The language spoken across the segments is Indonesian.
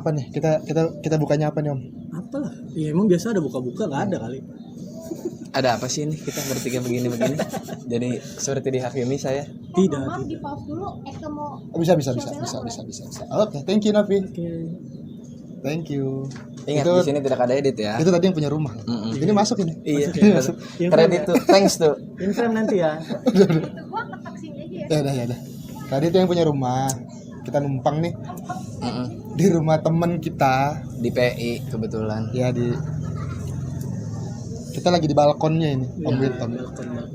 apa nih? Kita bukanya apa nih, Om? Apalah? Ya emang biasa ada buka-buka, nggak ada kali. Ada apa sih ini kita bertiga begini-begini? Jadi seperti dihakimi saya. Tidak. Maaf di pause dulu. Eka mau Bisa. Oke, thank you Novi. Oke. Thank you. Ingat Itu- di sini tidak ada edit ya. Itu tadi yang punya rumah. Ini masuk ini. Iya. Masuk. Kredit tuh, thanks tuh. Inframe nanti ya. itu gua ketak sini aja ya. Ya udah. Tadi itu yang punya rumah. Kita numpang nih di rumah temen kita. Di PI kebetulan. Ya kita lagi di balkonnya ini, Om Ya, Wilton.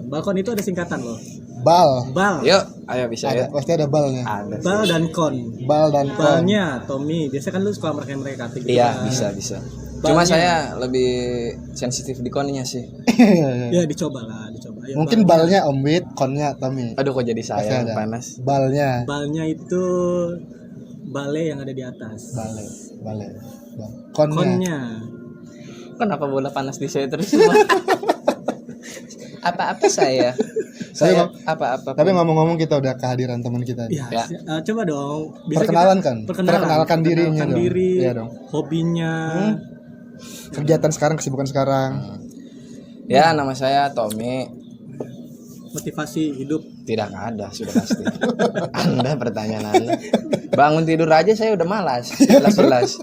balkon itu ada singkatan loh. Bal. Bal. Yuk, ayo bisa Ada, ya. pasti ada balnya. Ada. Bal dan kon. Bal dan kon. Balnya Tommy. Biasa kan lu suka mereka gitu. Iya, kan. bisa. Cuma Balnya. saya lebih sensitif di konnya sih. Ya dicoba. Ayo, Mungkin balnya Om Wit, konnya Tommy. Aduh kok jadi Pasti saya ada. yang panas. Balnya. Balnya itu bale yang ada di atas. Bale. Konnya. Konnya. Kenapa bola panas di saya terus semua? Apa-apa saya? Saya apa-apa. Tapi ngomong-ngomong kita udah kehadiran teman kita. Ya, Ya. Coba dong. Perkenalan kan? Perkenalkan dirinya dong. diri, Iya dong. hobinya. Kegiatan sekarang, kesibukan sekarang. Ya, nama saya Tommy. Motivasi hidup. Tidak ada, sudah pasti. Anda pertanyaan Anda. Bangun tidur aja saya udah malas. Jelas-jelas.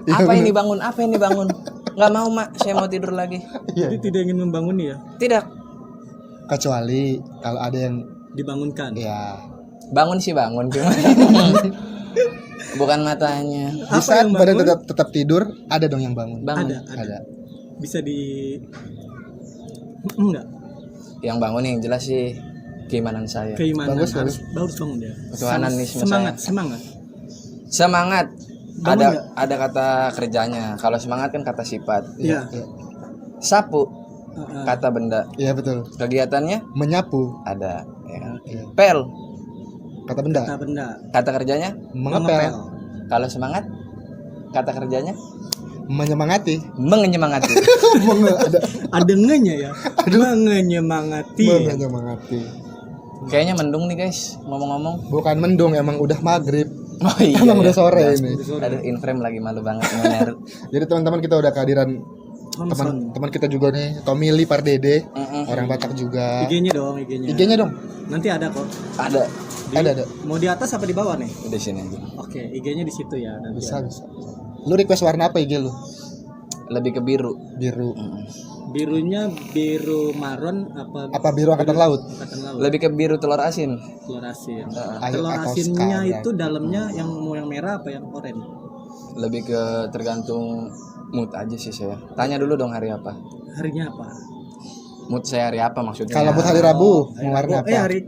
Apa ini bangun? Nggak mau, Mak. Saya mau tidur lagi. Jadi tidak ingin membangun ya, Tidak. Kecuali kalau ada yang dibangunkan. ya Bangun sih bangun cuma. Bukan matanya. di Apa saat yang badan bangun? tetap tidur, ada dong yang bangun. Bangun. Ada. Bisa di enggak. Yang bangun yang jelas sih keimanan saya. Keimanan Bagus, harus bangun dia. Ketuhanisme Semangat. Semangat. Bangun Ada kata kerjanya. Kalau semangat kan kata sifat. Iya. Sapu kata benda. Iya betul. Kegiatannya Menyapu ada. Ya kan? Iya. Pel kata benda. Kata benda. kata kerjanya. Mengepel, Kalau semangat kata kerjanya menyemangati. menyemangat. Ada ngenya ya. Menyemangati. Menyemangati. Kayaknya mendung nih guys ngomong-ngomong. Bukan mendung, emang udah maghrib. Oh iya. Emang udah sore ini. Ada inframe lagi malu banget ngener. Jadi teman-teman kita udah kehadiran teman kita juga nih, Tommy Lee Pardede, orang Batak juga. IG-nya dong, IG-nya. IG-nya dong. Nanti ada kok. Ada. Ada. Mau di atas apa di bawah nih? Udah sini aja. Oke, IG-nya di situ ya. Nanti Bisa. ada. Lu request warna apa IG lu? Lebih ke biru. Biru. Birunya biru maron apa Apa biru angkatan laut? angkatan laut? Lebih ke biru telur asin. Telur asin. Ayo, Telur atau asinnya sekarang. itu dalamnya yang mau yang merah apa yang oranye? Lebih ke tergantung mood aja sih saya. Tanya dulu dong hari apa. Harinya apa? Mood saya hari apa maksudnya? Kalau buat hari Rabu, mau warna apa? Hari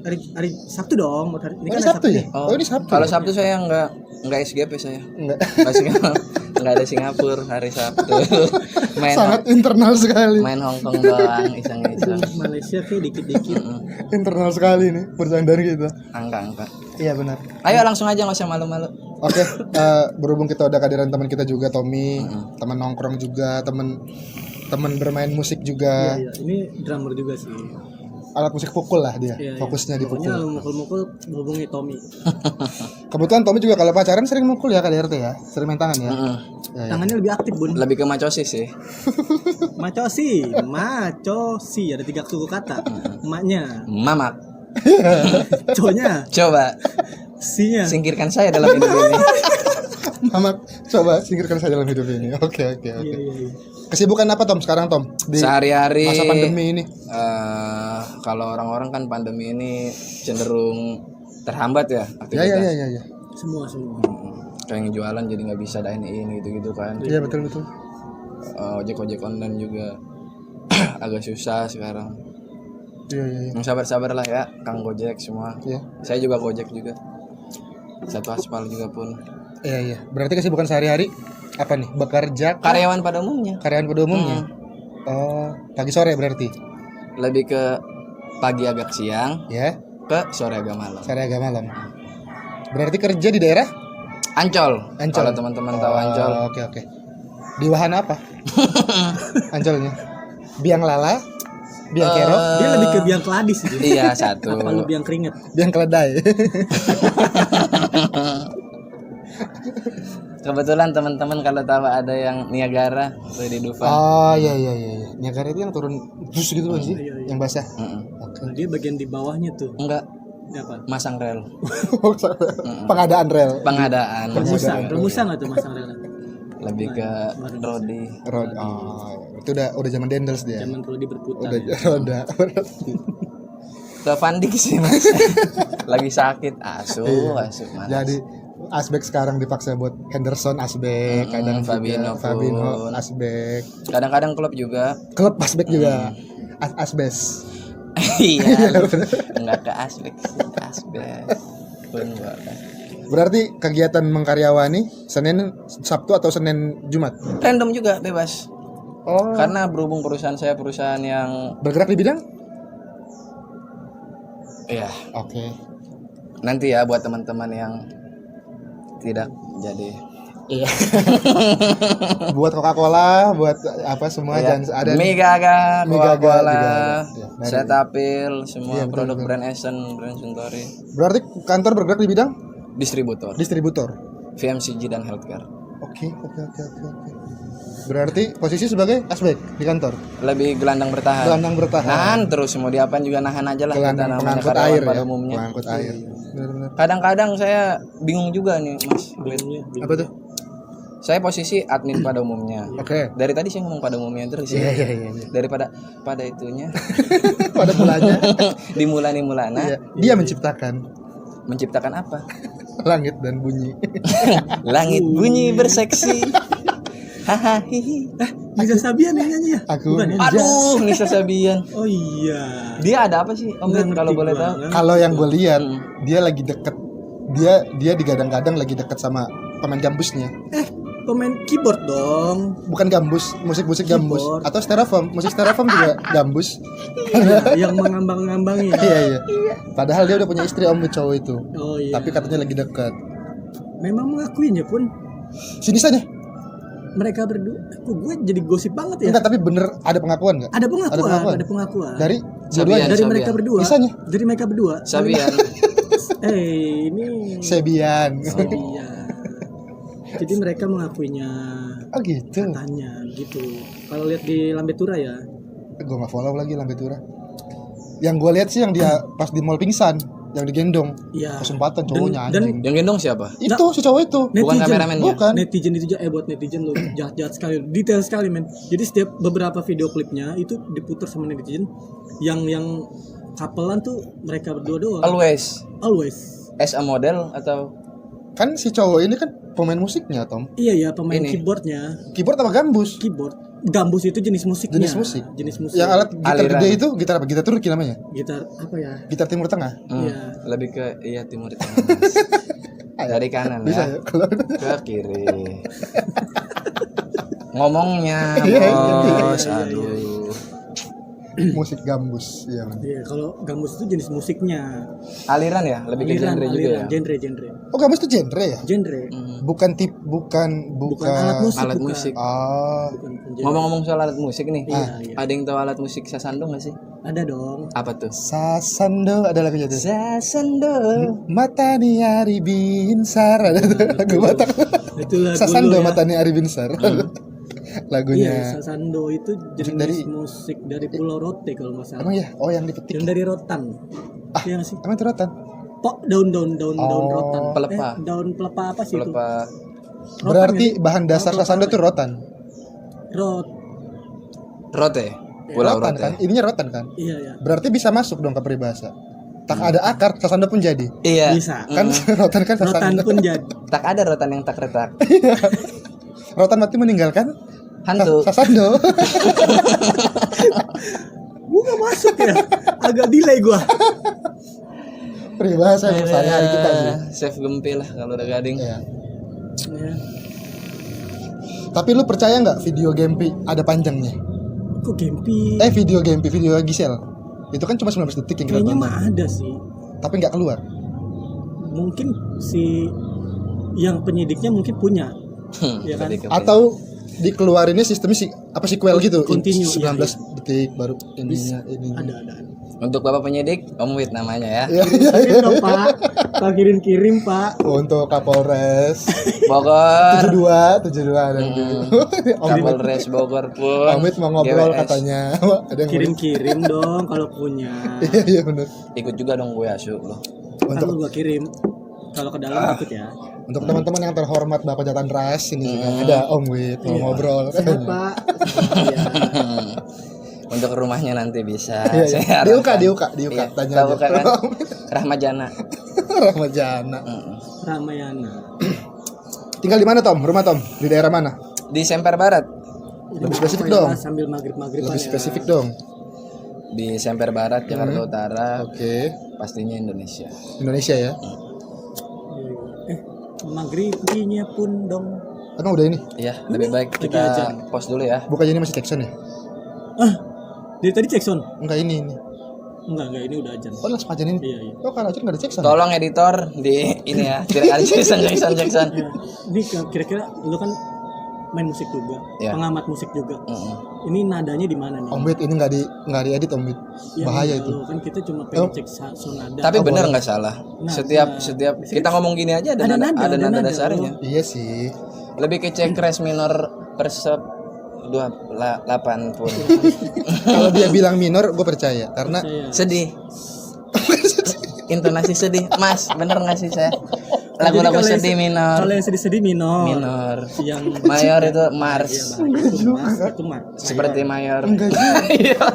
Sabtu dong. Hari, Oh, ini Sabtu ya? nih. Oh, ini Sabtu. Kalau Sabtu saya nggak SGP saya. Enggak. Nggak ada Singapura hari Sabtu. main Sangat internal sekali. main Hongkong doang iseng-iseng. Malaysia kayak dikit-dikit. Internal sekali nih bercandaan kita. Angka. Iya benar. Ayo langsung aja nggak usah malu-malu. Oke, berhubung kita udah kehadiran teman kita juga Tommy, teman nongkrong juga, teman bermain musik juga. Iya, ini drummer juga sih. Alat musik pukul lah dia, Iya, fokusnya di Pokoknya pukul. lu mukul-mukul hubungi Tommy. Kebetulan Tommy juga kalau pacaran sering mukul ya KDRT ya, sering main tangan ya. Ya, ya. Tangannya lebih aktif, Bun. Lebih ke macosis sih. Macosi ada 3 suku kata. Emaknya, Mamak. cowoknya, Coba sinya. singkirkan saya dalam hidup ini. Mama, coba singkirkan saya dalam hidup ini. Oke. Iya. Kesibukan apa Tom sekarang Tom? Di Sehari-hari masa pandemi ini. Kalau orang-orang kan pandemi ini cenderung terhambat ya Ya. aktivitas. Semua. Kayak yang jualan jadi nggak bisa dine in gitu kan. Iya betul. Ojek online juga agak susah sekarang. Iya. Yang sabar-sabar lah ya Kang Gojek semua. Iya. Saya juga Gojek juga. Satu aspal juga pun. Iya. Berarti kesibukan sehari-hari apa nih? Bekerja kah? Karyawan pada umumnya. Karyawan pada umumnya. Oh, pagi sore berarti. Lebih ke pagi agak siang, Ya, ke sore agak malam. sore agak malam. Berarti kerja di daerah Ancol. Ancol. Kalau teman-teman tahu Ancol. Oke. Di wahana apa? Ancolnya. Biang lala, biang kero, Dia lebih ke biang keladis gitu. Iya satu. Apa lu biang keringet? biang keledai. Kebetulan teman-teman kalau tahu ada yang Niagara atau di Dufan. Oh iya. Niagara itu yang turun terus gitu kan sih? Iya. Yang basah. Nah, dia bagian di bawahnya tuh. Enggak, Dia apa? masang rel. Pengadaan rel. Pengadaan. Remusan lah tuh masang rel. Lebih ke Rodi. Road. Oh, itu udah zaman Dendels dia. Zaman Rodi berputar. Udah roda. Ke Van Dijk sih mas. Lagi sakit asu malas. Jadi Asbek sekarang dipaksa buat Henderson Asbek, kadang Fabinho Fabinho pun. Asbek, Kadang-kadang klub juga. klub Asbek juga. Asbes. Iya. Enggak ke Asbek sih, Asbek. Pun boleh. Berarti kegiatan mengkaryawani Senin, Sabtu atau Senin, Jumat? Random juga bebas. Oh. Karena berhubung perusahaan saya perusahaan yang Bergerak di bidang? ya Oke. nanti ya buat teman-teman yang tidak jadi Iya. Buat Coca-Cola, buat apa semua ya, jangan ada mie gaga, Mie Gaga Coca-Cola, juga ada. Ya, dari- Setapil, semua Iya, betul, produk betul. brand Esen, brand Suntory, Berarti kantor bergerak di bidang distributor, distributor. FMCG dan healthcare. Oke. Berarti posisi sebagai Asbek di kantor. Lebih gelandang bertahan. Gelandang bertahan. Nahan terus mau diapain juga nahan aja lah kita Gelandang namanya pengangkut karyawan air pada ya. umumnya. Pengangkut air. Benar-benar. Kadang-kadang saya bingung juga nih Mas. Apa tuh? Saya posisi admin pada umumnya. Oke. Dari tadi saya ngomong pada umumnya terus ya. Iya. Daripada pada itunya Pada mulanya dimulana iya, dia menciptakan menciptakan apa? langit dan bunyi. Langit bunyi berseksi. Hahaha. Nisa Sabian yang nyanyi ya? Aku Bukan ya? Aduh, Nisa Sabian. Oh iya. Dia ada apa sih? Om Nggak Rin, kalau ngerti boleh gua. tahu. Kalau yang gue lihat dia lagi deket dia digadang-gadang lagi deket sama pemain gambusnya. Pemain keyboard dong. Bukan gambus, musik-musik gambus Keyboard. atau styrofoam. Musik styrofoam juga gambus. Iya, yang mengambang-ngambangi. Iya. Padahal dia udah punya istri om cowok itu. Oh iya. Tapi katanya lagi dekat. Memang mengakuinya pun Sini saja. mereka berdua. Kok gue jadi gosip banget ya? Enggak, tapi bener ada pengakuan enggak? Ada pengakuan, pengakuan. ada pengakuan. Dari Sabian. dua-duanya. Dari Sabian. mereka berdua. Bisanya? Dari mereka berdua. Sabian. Ini Sebian. Iya. Jadi mereka mengakuinya Oh gitu. katanya gitu. Kalau lihat di Lambe Tura ya. Gue nggak follow lagi Lambe Tura. Yang gue lihat sih yang dia pas di mall pingsan, yang digendong. Iya. Kesempatan cowoknya Dan- anjing. Yang gendong siapa? Itu si cowok itu. Bukan kameramennya. Bukan. Netizen itu buat netizen lo jahat-jahat sekali, detail sekali men. Jadi setiap beberapa video klipnya itu diputar sama netizen yang couple-an tuh mereka berdua doang. Always Always. as a model atau Kan si cowok ini kan pemain musiknya, Tom. Iya ya, pemain Ini. keyboardnya. Keyboard apa gambus? Keyboard. Gambus itu jenis musiknya. Jenis musik. Jenis musik. Yang alat gitar Aliran. gede itu gitar apa? Gitar Turki namanya? gitar apa ya? Gitar Timur Tengah. Iya. lebih ke timur tengah. Dari kanan Bisa ya. ya? Kalau Ke kiri. Ngomongnya Iya, bos, aduh. musik gambus, iya. Iya, kalau gambus itu jenis musiknya. Aliran ya, lebih ke genre juga ya. Genre. Oh, gambus itu genre ya? Genre. Bukan tip bukan Alat musik. Alat bukan. musik. Oh, Bukan genre. Ngomong-ngomong soal alat musik nih, Iya. ada yang tahu alat musik sasando nggak sih? Ada dong. Apa tuh? Sasando ada lagunya tuh. Sasando. Matani Ari Binsar ada tuh lagu Batak. Itu lagu Sasando lo ya. Matani Ari Binsar. Lagunya. Iya, Sasando itu jenis Dari- musik dari Pulau Rote kalau nggak salah. Emang ya? Oh, yang dipetik. Yang dari rotan. Iya nggak sih? Emang itu rotan? Daun Oh, rotan. pelepah. Daun pelepah apa sih itu? Pelepah. Rotan Berarti ya? bahan dasar sasando tuh rotan. Rot. Rote. Pulau Rotan Rote. kan? Ininya rotan kan? Iya ya. Berarti bisa masuk dong ke peribahasa. Tak ada akar, sasando pun jadi. Iya. Bisa. Kan rotan kan Rotan sasando. pun jadi. Tak ada rotan yang tak retak. Rotan mati meninggalkan Hantu. sasando. Gua nggak masuk ya. Agak delay gua. Peribahasa yang sehari-hari kita sih. Chef Gempi lah kalau udah gading. Iya. Ya. Tapi lu percaya nggak video Gempi ada panjangnya? Kok Gempi? Video Gempi, video Gisel. Itu kan cuma 19 detik yang kita Kayaknya tonton. mah ada sih. Tapi nggak keluar. Mungkin si yang penyidiknya mungkin punya. Ya kan? Tadi ke- Atau dikeluarinnya sistemnya sequel gitu. Continue, 19 detik baru ininya ini. Ada. Untuk Bapak penyidik, Om Wit namanya ya. Iya. Tapi dong Pak. Pak kirim Pak. Untuk Kapolres Bogor. 72 ada. Kapolres Bogor pun. Amit mau ngobrol GWS. katanya. Ada yang Kirim dong kalau punya. Iya iya benar. Ikut juga dong gue asu lo. Kalau gua kirim. Kalau ke dalam ikut ya. Untuk teman-teman yang terhormat Bapak Jatan Ras ini juga ada Om Wit mau ngobrol Sehat katanya. Pak. Iya. Untuk rumahnya nanti bisa. Iya, iya. Saya Diuka harapkan. diuka Iya, tanya kita aja. buka kan. Rahmajana. Rahmajana. Ramayana. Tinggal di mana Tom? Rumah Tom? Di daerah mana? Di Semper Barat. Lebih spesifik Pokoknya dong. Sambil maghrib-maghriban Lebih ya. spesifik dong. Di Semper Barat, Jakarta Utara. Oke. Pastinya Indonesia. Indonesia ya. Maghribinya pun dong. Emang udah ini? Iya, lebih baik Lagi kita ajan. pause dulu ya. Bukannya ini masih Jackson ya? Dari tadi cek sound. Enggak ini. Enggak ini udah ajan. Oh langsung aja ini. Iya. Oh kan aja nggak ada Jackson. Tolong editor di ini ya. Tidak ada Jackson. Ya, ini kira-kira lu kan main musik juga, Iya. pengamat musik juga. Ini nadanya di mana nih? Om Wit ini nggak diedit Om Wit. Ya, Bahaya enggak, itu. lu kan kita cuma pengen cek sound nada. Tapi bener nggak salah. Nah, Setiap kita ngomong gini aja ada nada dasarnya. Iya sih. Lebih ke cek res minor persep 28 pun. Kalau dia bilang minor, gue percaya karena Saya Sedih. Intonasi sedih. Mas, bener nggak sih saya? Jadi Lagu-lagu kalau yang sedih minor. Kalau yang sedih-sedih minor. Minor. Yang Mayor itu Mars. itu Mars. Seperti mayor. enggak juga.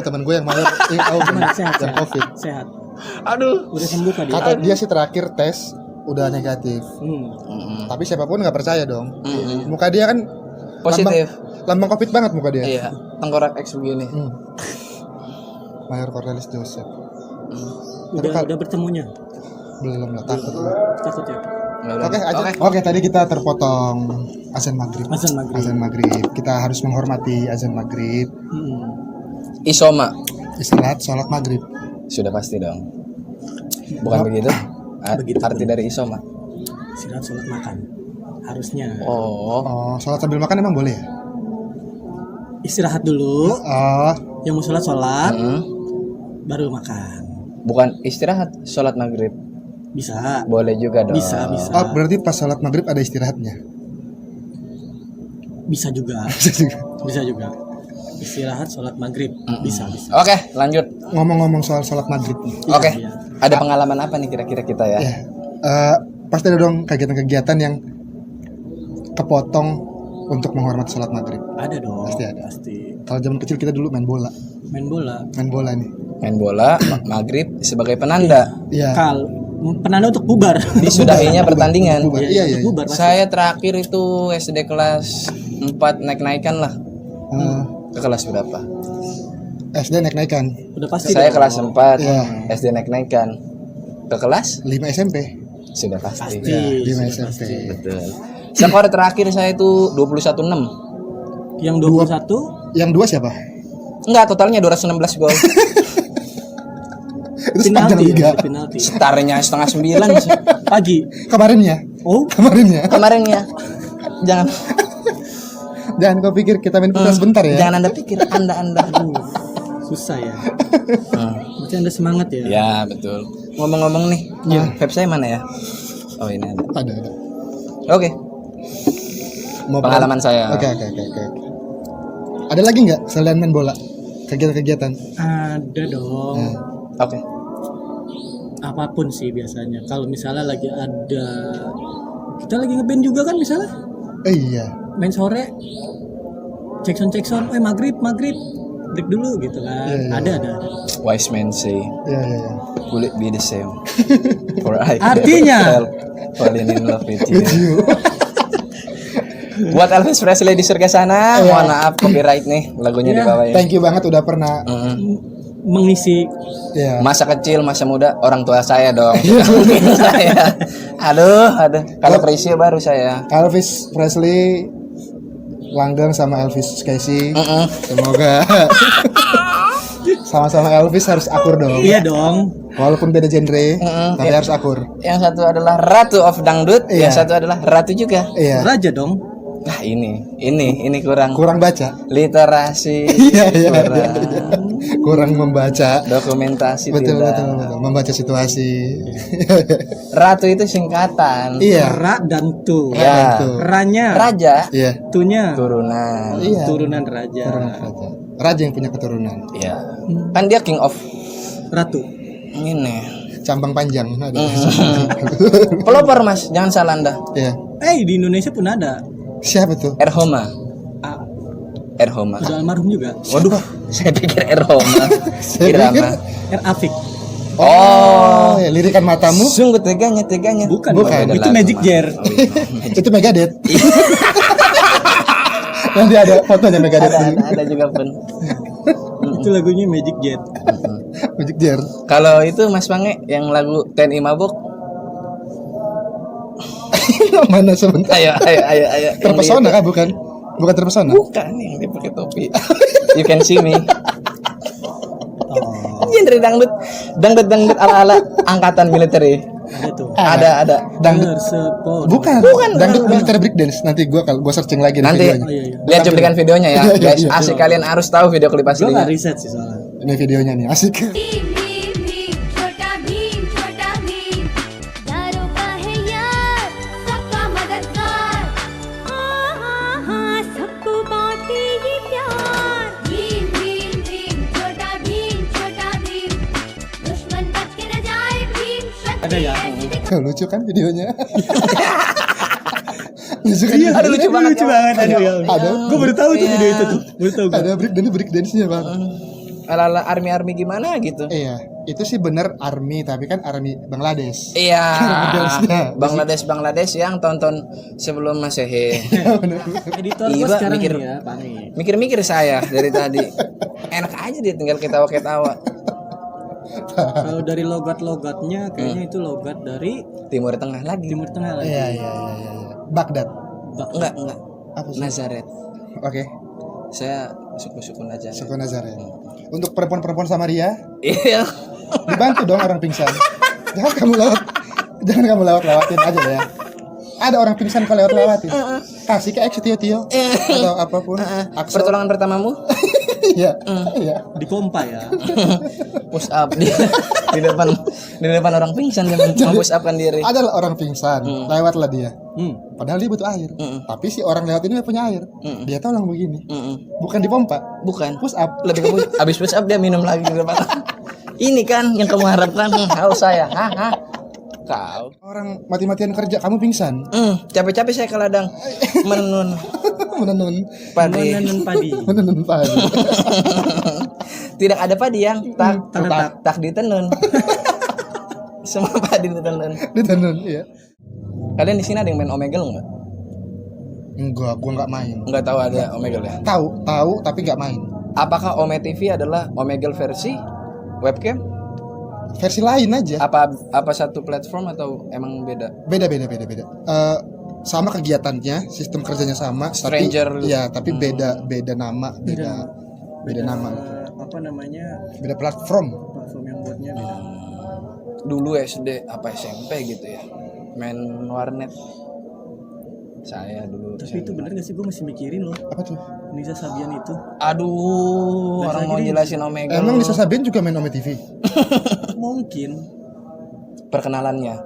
Teman gue yang mayor, Gimana sehat, yang sehat. COVID. Sehat. Aduh. Udah sembuh kan dia? Kata dia sih terakhir tes udah negatif. Tapi siapapun nggak percaya dong. Muka dia kan Positif. lambang COVID banget muka dia. Iya, tengkorak X begini. Mayor Cornelis Joseph. Udah bertemunya. Belum lah takut. Takut ya. Oke, tadi kita terpotong azan maghrib. Azan maghrib. Azan maghrib. Kita harus menghormati azan maghrib. Isoma. Sholat maghrib. Sudah pasti dong. Bukan begitu? Arti dari isoma. Istirahat sholat makan. Harusnya. Oh. Sholat sambil makan emang boleh ya? Istirahat dulu. Oh, Yang mau sholat baru makan. Bukan istirahat, sholat maghrib. Bisa. Boleh juga dong. Bisa. oh berarti pas sholat maghrib ada istirahatnya. Bisa juga. Bisa juga. Istirahat sholat maghrib. Bisa. Oke, lanjut. Ngomong-ngomong soal sholat maghrib nih. Oke. iya. Ada pengalaman apa nih kira-kira kita ya? Ya, pasti ada dong kegiatan-kegiatan yang kepotong untuk menghormati sholat maghrib. Ada dong. Pasti ada. Pasti. Kalau zaman kecil kita dulu main bola. Main bola. Main bola nih. Main bola, maghrib sebagai penanda. Iya. Penanda untuk bubar. Disudahinya pertandingan. Bubar. Iya, iya. Untuk bubar. pasti. Saya terakhir itu SD kelas 4 naik-naikan lah. Ke kelas berapa? SD naik-naikan. Udah pasti. Saya dong. kelas 4 Iya. SD naik-naikan. Ke kelas 5 SMP. sudah pasti. Pasti. Ya, 5 sudah SMP. pasti. Betul. Skor terakhir saya itu 21-6. Yang 21 Yang dua siapa? Enggak, totalnya 216 gol. Itu sepanjang penalti. liga. Ya, penalti. Startnya setengah 9 sih. Pagi. Kemarinnya. Oh, Kemarinnya. Kemarinnya. Jangan Jangan kau pikir kita main putar sebentar ya. jangan Anda pikir Anda. susah ya. Berarti Anda semangat ya. Ya, betul. Ngomong-ngomong nih, vape saya mana ya? Oh, ini ada. Ada. Oke. Pengalaman saya. Oke. Ada lagi nggak selain main bola? Kegiatan-kegiatan. Ada dong. Oke. Apapun sih biasanya. Kalau misalnya lagi ada kita lagi ngeband juga kan misalnya Iya. main sore cek sound maghrib break dulu gitu kan. Iya. Ada. Wise man say, Iya. will it be the same? For I Artinya? falling in love with you. Buat Elvis Presley di surga sana, mohon maaf copyright nih lagunya di bawah ya. Thank you banget udah pernah. Mengisi Iya. Masa kecil, masa muda, orang tua saya dong. Saya. Aduh. Kalau Prisya baru saya. Elvis Presley langgeng sama Elvis Casey. Semoga sama-sama Elvis harus akur dong. Iya dong. Walaupun beda genre, tapi harus akur. Yang satu adalah Ratu of Dangdut, Iya. yang satu adalah Ratu juga. Iya. Raja dong. Nah ini kurang Kurang baca. literasi. Iya. kurang. kurang membaca. Dokumentasi Betul, tidak. betul, betul. Membaca situasi. Ratu itu singkatan. Iya. Ra dan tu. Ya. Betul. Ranya, Raja Iya. tunya turunan. Iya. turunan raja. Turunan raja. Raja yang punya keturunan. Iya. Kan dia king of Ratu. ini. Cambang panjang. Ada. Pelopor Mas, jangan salah Anda. Iya. Di Indonesia pun ada. Siapa tuh? Erhoma. Ah, Erhoma. udah almarhum juga. Waduh, saya pikir Erhoma. Saya Irama. R. Afik. Oh, ya, lirikan matamu. sungguh teganya. Bukan. Bukan. Beda Itu lagu, Magic Mas. Jar. Oh, iya. Itu Megadeth. Nanti ada fotonya Megadeth. Ada juga pun. Itu lagunya Magic Jet. Magic Jar. Kalau itu Mas Pange yang lagu TNI Mabuk, Mana sebentar? ayo. Yang Terpesona di- kah bukan? Bukan terpesona. Bukan yang dia pakai topi. You can see me. Oh, Genre dangdut ala angkatan militer. ada tuh. Ada. Dangdut. Bersepon. Bukan. Dangdut militer breakdance. Nanti gua searching lagi Nanti videonya. Oh, iya. lihat cuplikan videonya ya, Iya, guys. iya. Asik kalian harus tahu video klip Gue aslinya. nggak riset sih soalnya. Ini videonya nih, asik. Bhim भीम भीम छोटा भीम यारों का है यार सबका मददगार सबको बांटे ये प्यार भीम भीम भीम छोटा भीम दुश्मन बच के न जाए Bhim Ada ya? Lucu kan videonya? Lucu kan? Aduh, lucu banget. Lucu banget. Aduh, ya. Ada. Gue baru tahu tuh Iya. video itu tuh. Baru tahu gue. Ada breakdance-nya, Bang. Ala army gimana gitu. Iya, itu sih bener army, tapi kan army Bangladesh. Iya. Dance-nya. Bangladesh yang tahun-tahun sebelum Masehi. Editor Iya, gue Pak, sekarang mikir. nih ya, Pani. Mikir-mikir saya dari tadi. Enak aja dia tinggal ketawa-ketawa. Kalau dari logat-logatnya kayaknya itu logat dari Timur Tengah lagi. Timur Tengah lagi. Iya. Baghdad. Enggak. Apa sih? Nazaret. Oke, Saya suku-suku Nazaret. suku Nazaret. Untuk perempuan-perempuan Samaria, Iya. dibantu dong orang pingsan. Jangan kamu lewatin aja ya. Ada orang pingsan kalau lewatin. Kasih ke X Tio atau apapun. Axel. Pertolongan pertamamu Iya. Iya. Di Kompa ya. push up di depan orang pingsan dia push upkan diri. Ada orang pingsan, lewatlah dia. Padahal dia butuh air. Tapi si orang lewat ini punya air. Dia tolong begini. Bukan dipompa, Bukan. push up. Lebih ke habis push up dia minum lagi di depan. Ini kan yang kamu harapkan. Haus saya. Hah? Kau. Orang mati-matian kerja, kamu pingsan. Capek-capek saya ke ladang menenun Menenun padi. Menenun padi. menenun padi. Tidak ada padi yang tak. tak ditenun. Semua padi ditenun. Ditenun, iya. Kalian di sini ada yang main Omegle nggak? Enggak, gua enggak main. Nggak tahu ada Omegle ya? Tahu tapi enggak main. Apakah Ome TV adalah Omegle versi webcam? Versi lain aja. Apa satu platform atau emang beda? Beda. Sama kegiatannya, sistem kerjanya sama, Stranger. tapi ya, tapi beda nama, beda nama. Apa namanya? Beda platform. Platform yang buatnya beda. Dulu SD apa SMP gitu ya, main warnet. Saya dulu. Tapi itu bener gak sih, gue masih mikirin loh. Apa tuh? Nisa Sabian itu. Aduh, Balik orang lagi mau nih. jelasin Omegle. Emang Nisa Sabian juga main Ome TV? Mungkin. Perkenalannya.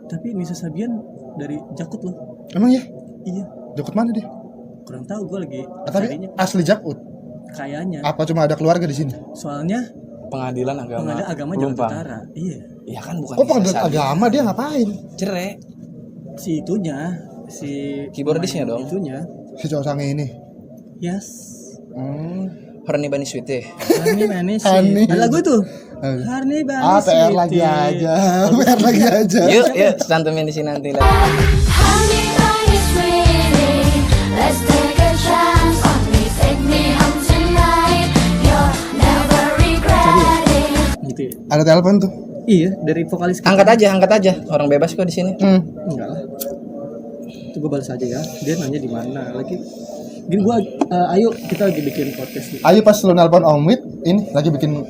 Tapi Nisa Sabian dari Jakut loh. Emang ya? Iya. Jakut mana dia? Kurang tahu gue lagi. Tapi carinya. asli Jakut. Kayaknya. Apa cuma ada keluarga di sini? Soalnya Pengadilan agama. pengadilan agama Jakarta Lumpang. Utara. Iya. Iya kan bukan. Oh, Nisa pengadilan Sabian. agama dia ngapain? Cerai. Si itunya, si Keyboardisnya pemain dong. Itunya. Si cowok sange ini. Yes. Horny Bani Sweet. Harni manis sih. Hani. Ada lagu tuh. Aduh. Harni manis. PR lagi aja. PR lagi aja. Yuk, santumin di sini nanti. Honey bunny sweetie, let's take a chance on me, take me home tonight. You'll never regret it. Gitu ya. Ada telepon tuh. Iya, dari vokalis kita. Angkat aja. Orang bebas kok di sini. Enggak lah. Itu gue balas aja ya. Dia nanya di mana lagi. Gini gua ayo kita lagi bikin podcast nih. Ayo pas lu nelpon Om Wit, ini lagi bikin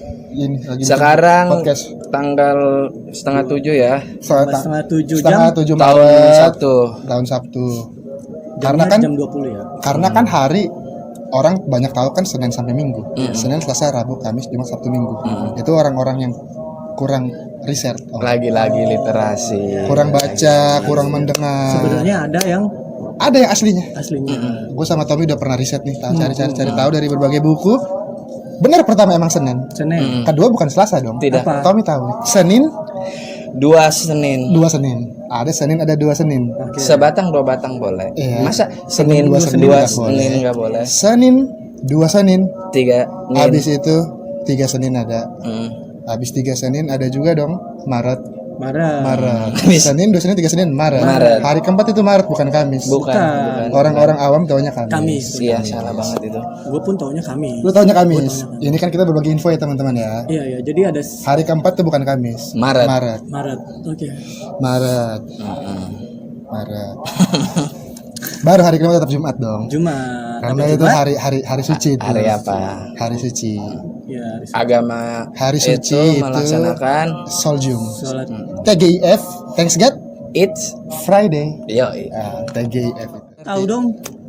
Sekarang podcast. tanggal 6:30 ya. Setengah 7 setengah jam. 7 Tahun Maret, Sabtu. tahun Sabtu. Karena Karena kan jam 20 ya. karena kan hari orang banyak tahu kan Senin sampai Minggu. Senin, Selasa, Rabu, Kamis, Jumat, Sabtu, Minggu. Itu orang-orang yang kurang riset, Lagi-lagi literasi. kurang baca, kurang mendengar. Sebenarnya ada yang Ada yang aslinya. aslinya. Gue sama Tommy udah pernah riset nih, cari tahu dari berbagai buku. Benar, pertama emang Senin. Senin. Kedua bukan Selasa dong. Tidak. Apa? Tommy tahu. Senin, 2 Senin. 2 Senin. Ada Senin, ada 2 Senin. Oke. Sebatang 2 batang boleh. Iya. Masa Senin Dua 2 Senin Senin nggak boleh. enggak boleh. Senin, 2 Senin. 3 Nin. Habis itu 3 Senin ada. Hmm. Habis 3 Senin ada juga dong Maret. Marah. Maret. Habis. Senin, 2 Senin, 3 Senin Maret. Maret. Hari keempat itu Maret, bukan Kamis. Bukan. Orang-orang awam taunya Kamis. Kamis. Iya, salah banget itu. Gue pun taunya Kamis. Lu taunya Kamis. Ini kan kita berbagi info ya teman-teman ya. Iya iya. Jadi ada Hari keempat itu bukan Kamis. Maret. Maret. Maret. Oke. Maret. Heeh. Maret. Baru hari kelima tetap Jumat dong. Jumat. Karena Apa itu Jumat? hari suci itu. Hari apa? Hari suci. Ya, hari Agama Hari itu suci itu melaksanakan Soljum. sholat. TGIF, thanks God, It's Friday. yo TGIF itu. Tahu dong.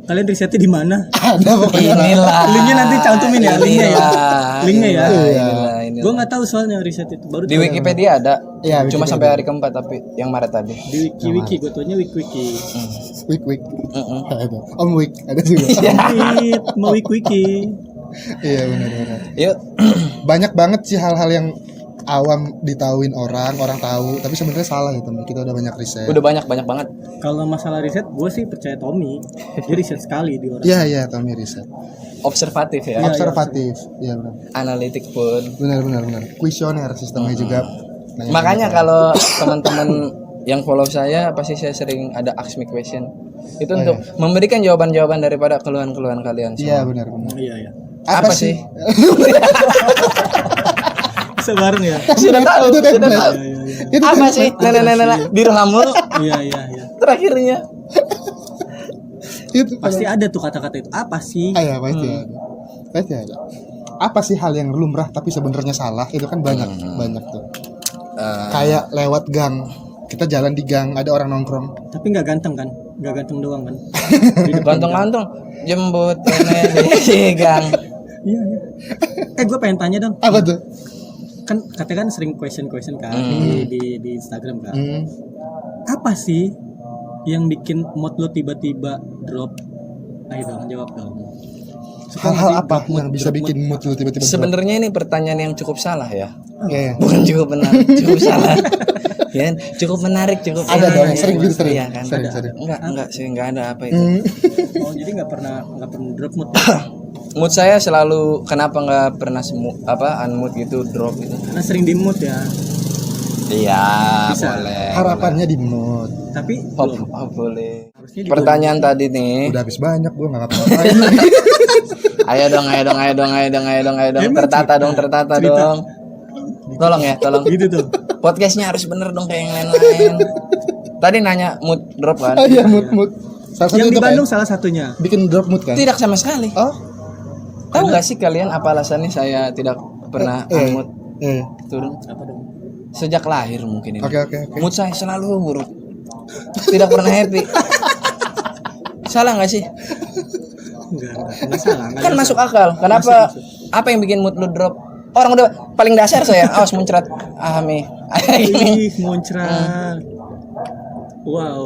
Kalian risetnya di mana? Ada pokoknya. inilah Linknya nanti cantumin ya, linknya ya. Linknya ya. inilah. Gue nggak tahu soalnya riset itu. Baru Di tahu. Wikipedia ada. Iya, Cuma Wikipedia. sampai hari keempat tapi yang Maret tadi. Di wiki gue taunya wiki. Week. Heeh. Ada. Om Week ada juga. Wait, mau wiki. Iya benar. Yuk. Banyak banget sih hal-hal yang awam ditauin orang tahu, tapi sebenarnya salah ya teman. Kita udah banyak riset. Udah banyak banget. Kalau masalah riset, gue sih percaya Tommy. Dia riset sekali di orang. Iya, Tommy riset. Observatif ya. Observatif. Iya benar. Analitik pun. Benar. Kuesioner sistemnya juga. Nanya- Makanya kalau teman-teman yang follow saya pasti saya sering ada ask me question. Itu untuk memberikan jawaban-jawaban daripada keluhan-keluhan kalian Iya semua. benar. Iya. Apa sih? Bisa bareng ya. Sudah tahu, Itu sudah template. tahu. Itu Apa sih? Nenek-nenek dirham mulu Iya. terakhirnya. itu Pasti ada tuh kata-kata itu. Apa sih? ya pasti ada. Pasti ada. Apa sih hal yang lumrah tapi sebenarnya salah? Itu kan banyak tuh. Kayak lewat gang. Kita jalan di gang, ada orang nongkrong. Tapi nggak ganteng kan? Nggak ganteng doang kan? Ganteng-ganteng jembut nenek di gang. Iya. Gue pengen tanya dong. Apa tuh? Kan katanya kan sering question kan di Instagram kan. Apa sih yang bikin mood lo tiba-tiba drop? Ayo dong, jawab dong. Hal-hal apa yang bisa bikin mood lu tiba-tiba drop? Sebenarnya ini pertanyaan yang cukup salah ya. Iya. Bukan cukup benar, cukup salah. Ya, cukup menarik, cukup Ada enak. dong, sering gitu, sering. Iya kan? Sering. Enggak sih, enggak ada apa itu. Oh, jadi nggak pernah drop mood. Mood saya selalu kenapa nggak pernah unmood gitu, drop gitu. Karena sering di mood ya. Iya, Bisa. boleh. Harapannya di mood. Tapi Boleh. harusnya juga Pertanyaan tadi nih. Udah habis banyak gua enggak ngapa-ngapain lagi. Ayo dong. Tertata Cerita. dong. Tolong ya, tolong. gitu tuh. Podcastnya harus bener dong kayak yang lain-lain. Tadi nanya mood drop kan? Iya, mood. Salah satu Yang di itu Bandung kayak salah satunya. bikin drop mood kan? Tidak sama sekali. Oh, Tahu nggak sih kalian apa alasannya saya tidak pernah mood turun? Apa dong? Sejak lahir mungkin ini. Oke. Mood saya selalu buruk. Tidak pernah happy. Salah nggak sih? Enggak salah. Kan masuk akal. Kenapa? Apa yang bikin mood lu drop? Orang udah paling dasar saya. Awas muncrat. Ami. Gini. Ih, muncrat. Wow.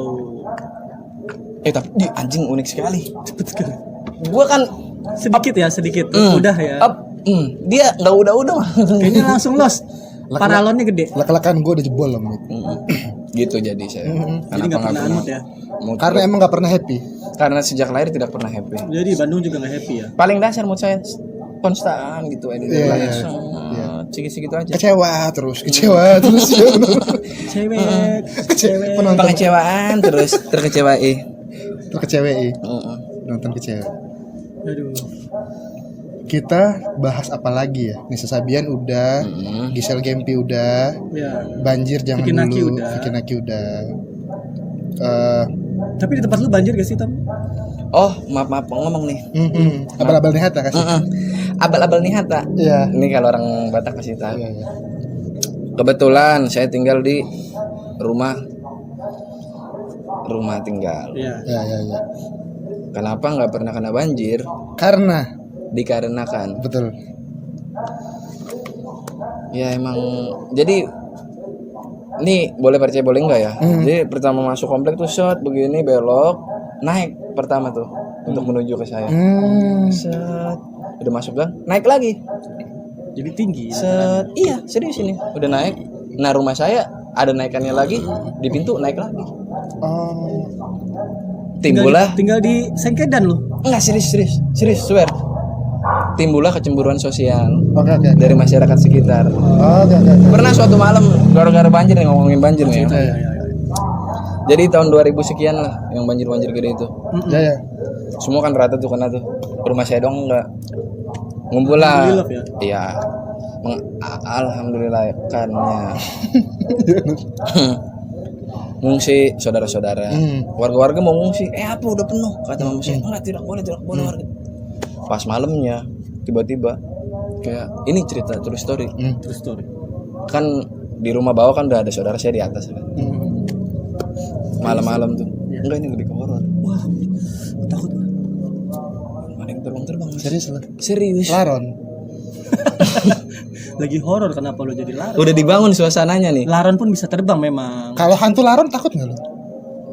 Tapi di anjing unik sekali. Cepet sekali. Gua kan Sedikit. Udah ya. dia nggak udah mah. Kayaknya langsung los. Paralonnya gede. lek-lekan gua udah jebol loh mood. Gitu jadi saya. Jadi nggak pernah mood ya. mood Karena drop? emang enggak pernah happy. Karena sejak lahir tidak pernah happy. Jadi Bandung juga nggak happy ya. Paling dasar mood saya konstan gitu aja. Iya, Lahir iya. segitu aja. Kecewa terus ya bener. Cewek. Penonton Pengecewaan terus terkecewai. terkecewai. Nonton kecewa. Aduh. Kita bahas apa lagi ya? Nisa Sabian udah, Gisel Gempi udah, Ya. banjir jangan Vicky Naki dulu, udah. Vicky Naki udah. Tapi di tempat lu banjir gak sih, Tom? Oh, maaf ngomong nih. Abal-abal nih Hatta kasih. Abal-abal nih Hatta. Iya. Ini kalau orang Batak pasti tahu. Iya. Kebetulan saya tinggal di rumah tinggal. Iya. Ya. Kenapa nggak pernah kena banjir? Karena Dikarenakan betul. ya emang jadi ini boleh percaya boleh enggak ya. Jadi pertama masuk komplek tuh shot begini belok naik pertama tuh untuk menuju ke saya. Set udah masuk gang naik lagi. Jadi tinggi. Set iya serius ini udah naik. Nah rumah saya ada naikannya lagi di pintu naik lagi. Oh. Timbullah Tinggal di Sengkedan lu. enggak serius swear. Timbullah kecemburuan sosial Oke. dari masyarakat sekitar. Oke. Pernah suatu malam gara-gara banjir nih, ngomongin banjir nih. Iya. Jadi tahun 2000 sekian lah yang banjir gede itu. Ya. Semua kan rata tuh kena tuh. Rumah saya dong enggak. Ngumpul lah. Alhamdulillah ya. Iya. Alhamdulillah kannya. Ngungsi saudara-saudara. Warga-warga mau ngungsi. Apa udah penuh? Kata mama saya. Enggak, tidak boleh warga. Pas malamnya tiba-tiba kayak ini cerita true story. True story. Kan di rumah bawah kan udah ada saudara saya di atas kan. Malam-malam tuh. Enggak ini lebih ke horor. Wah, takut gua. Ada yang terbang-terbang. Serius lu? Serius. Laron. Lagi horor kenapa lu jadi laron? Udah dibangun suasananya nih. Laron pun bisa terbang memang. Kalau hantu laron takut nggak lu?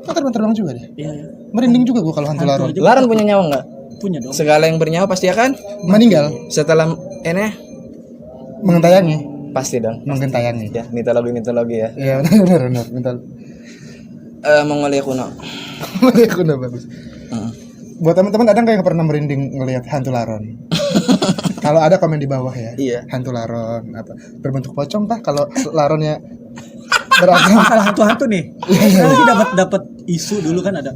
Kan terbang juga dia. Iya. Merinding juga gua kalau hantu laron. aja Laran punya nyawa enggak? punya dong. Segala yang bernyawa pasti akan Meninggal. setelah ini Mengentayangi. pasti dong. Mengentayangi. Ya, mitologi ya. Iya benar. Mental. Mongolia kuno. Aku udah bagus. Buat teman-teman ada nggak yang pernah merinding ngelihat hantu laron? Kalau ada komen di bawah ya. Iya. Hantu laron apa? Berbentuk pocong kah? Kalau laronnya beragam. Salah hantu-hantu nih. Saya lagi dapat isu dulu kan ada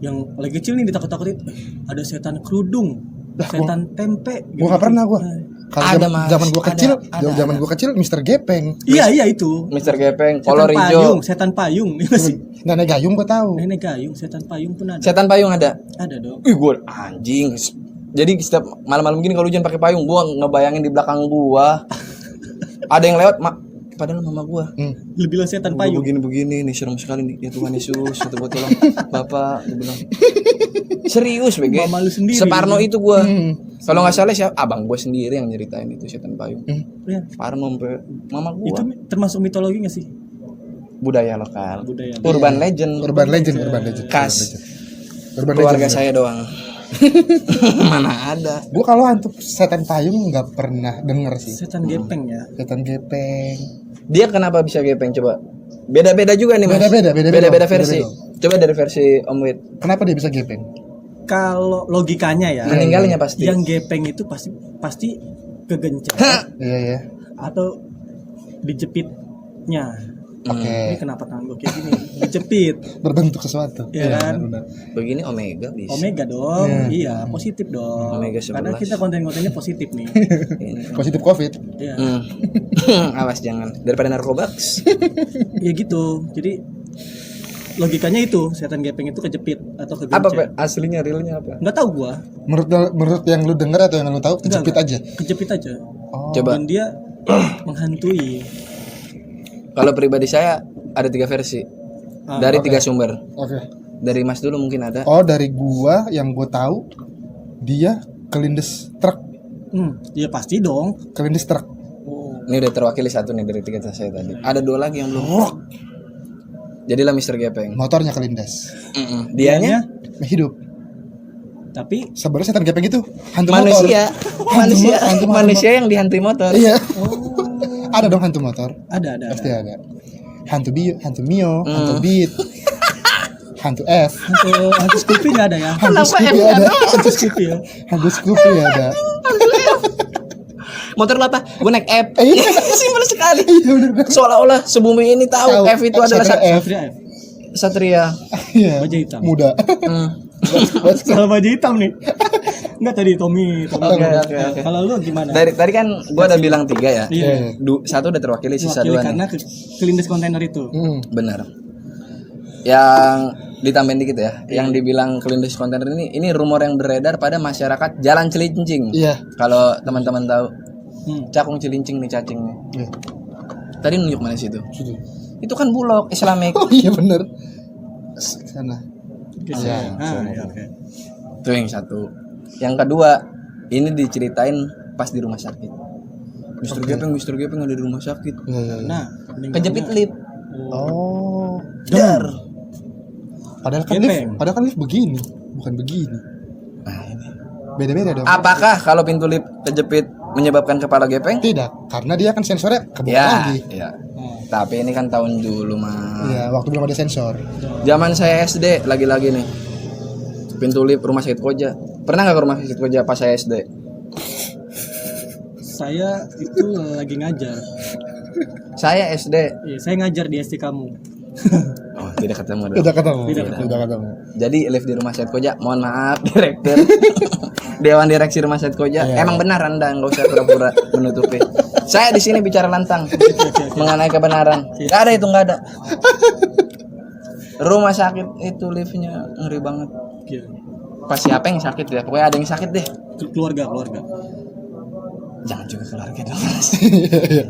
yang lagi kecil nih ditakut-takutin ada setan kerudung, setan tempe. Gua nggak pernah gua. Kalau Ada, Mas. zaman gua kecil, Ada. zaman gua kecil Mr. Gepeng. Iya itu. Mr. Gepeng, Setan kolor payung, hijau. setan payung. Iya sih. Nenek Gayung gua tahu. Nenek gayung, setan payung pun ada. Setan payung ada. Ada dong. Ih, gua anjing. Jadi setiap malam-malam gini kalau hujan pakai payung, gua ngebayangin di belakang gua ada yang lewat, padahal mama gua. Lu bilang setan Gua payung. begini nih serem sekali nih. Ya Tuhan Yesus, satu buat tolong Bapak, dia bilang. Serius BG. Mama lu sendiri. Separno itu gua. Kalau nggak salah siapa? Abang gua sendiri yang nyeritain itu setan payung. Ya. Parno sampai mama gua. Itu termasuk mitologi nggak sih? Budaya lokal. Budaya. Urban legend. Urban legend. Khas Urban keluarga legend. saya doang. Mana ada. Gua kalau hantu setan payung nggak pernah denger sih. Setan gepeng ya. Setan Gepeng. Dia kenapa bisa gepeng coba? Beda-beda juga nih, Mas. Beda-beda. versi. Coba dari versi Om Wid. Kenapa dia bisa gepeng? Kalau logikanya ya. Meninggalnya pasti. Yang gepeng itu pasti kegencet Iya. atau dijepitnya. Oke. Ini kenapa tangan gue kayak gini? Dijepit. Berbentuk sesuatu. Iya kan? benar. Begini Omega bisa. Omega dong. Iya, positif dong. Omega Karena 11. kita konten-kontennya positif nih. Ini. Positif COVID. Iya. Awas jangan. Daripada narkobaks. Ya gitu. Jadi logikanya itu setan gepeng itu kejepit atau kegencet. Apa Pak? Aslinya realnya apa? Nggak tahu gua. Menurut yang lu denger atau yang lu tahu Enggak, kejepit enggak. aja. Kejepit aja. Oh. Coba. Dan dia menghantui. Kalau pribadi saya ada 3 versi. Dari 3 sumber. Oke. Dari Mas dulu mungkin ada. Oh, dari gua yang gua tahu dia kelindes truk. Ya pasti dong. Kelindes truk. Oh. Ini udah terwakili satu nih dari 3 saya tadi. Ada 2 lagi yang belum. Jadilah Mr. Gepeng. Motornya kelindes. Dianya Hidup. Tapi Sebenarnya setan gepeng itu hantu manusia. motor. Manusia yang dihantui motor. Iya. Ada dong hantu motor. ada. Pasti ada. Hantu Mio, hantu Beat, hantu F, Hantu Scoopy nggak ada ya? hantu Scoopy ada, Hantu Scoopy ya. hantu Scoopy ada. Motor lo apa? Gue naik F. Iya. Simpel sekali. Iya benar. Seolah-olah sebumi ini tahu F itu adalah Satria F. Satria F. Satria. Iya. Baju hitam. Muda. Salah baju hitam nih. Enggak tadi Tommy. Oke. Kalau lu gimana? Dari tadi kan gue udah bilang 3 ya. Iya. Satu udah terwakili, sisa Wakili 2 nih. karena kelindes kontainer itu. Hmm. Benar. Yang ditambahin dikit ya, yang dibilang kelindes kontainer ini rumor yang beredar pada masyarakat Jalan Cilincing. Iya. Kalau teman-teman tahu, Cakung Cilincing nih cacing nih. Iya. Tadi nunjuk mana situ? Situ. Itu kan Bulog Islamic. Oh iya benar. Sana. Iya. Oke. Itu yang satu. Yang kedua, ini diceritain pas di rumah sakit. Mister Gepeng ada di rumah sakit. Nah, Kejepit lip. Oh. Dar. Padahal kan lift begini, bukan begini. Nah, ini. Beda-beda dong. Apakah kalau pintu lip kejepit menyebabkan kepala gepeng? Tidak, karena dia kan sensornya kebuka Ya, lagi. ya. Tapi ini kan tahun dulu mah. Iya, waktu belum ada sensor. Zaman saya SD lagi-lagi nih. Pintu lip rumah sakit Koja. Pernah nggak ke rumah sakit Koja pas saya SD? saya itu lagi ngajar. Saya SD. Iya, saya ngajar di SD kamu. Oh, tidak ketemu dong. Tidak ketemu. Tidak Tidak ketemu. Jadi lift di rumah sakit Koja. Mohon maaf direktur. Dewan direksi rumah sakit Koja. Iya. Emang benar Anda, nggak usah pura-pura menutupi. Saya di sini bicara lantang mengenai kebenaran. Nggak ada itu, nggak ada. Rumah sakit itu liftnya ngeri banget. Iya. Pas siapa yang sakit ya? Pokoknya ada yang sakit deh. Keluarga. Jangan juga keluarga dong.